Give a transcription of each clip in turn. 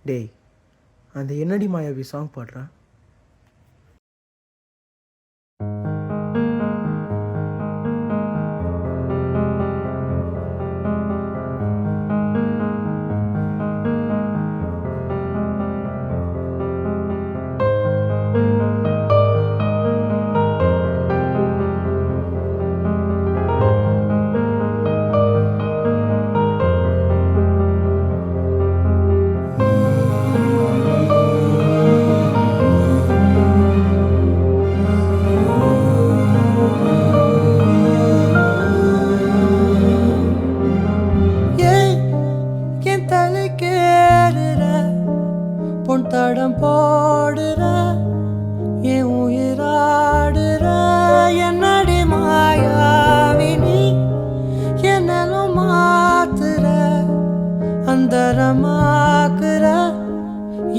டேய், அந்த என்னடி மாயாவி சாங் பாடுறா. பொன் தடம் போடுற என் உயிராடுற என்னடி மாயாவினி என்னலும் மாத்துற அந்தரமாக்குற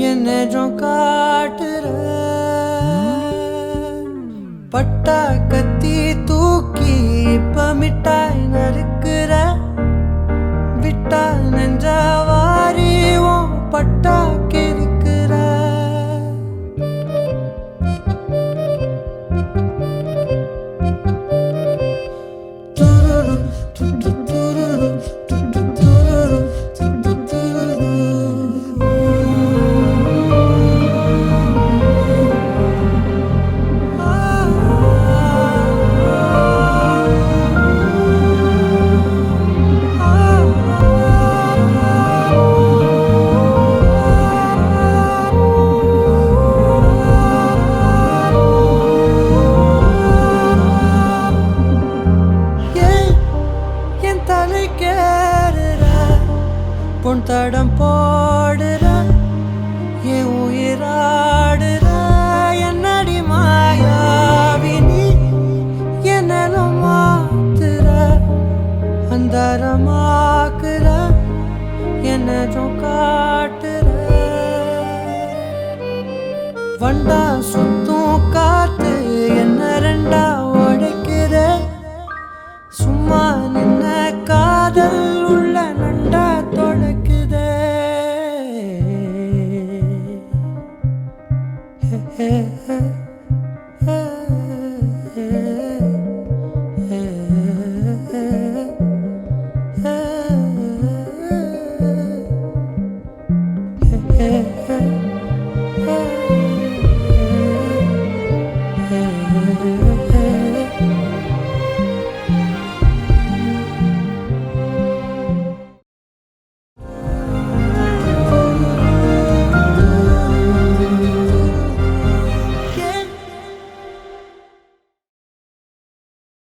என்னும் காட்டுற பட்டா கத்தி தூக்கி இப்ப மிட்டாய் நறுக்குற விட்டா நெஞ்சவாரி ஓம் பட்டா கிறுக்குற பொன் தடம் போடுற என் உயிராடுற என்னடி மாயாவினி என்னலும் மாத்துற அந்தரமா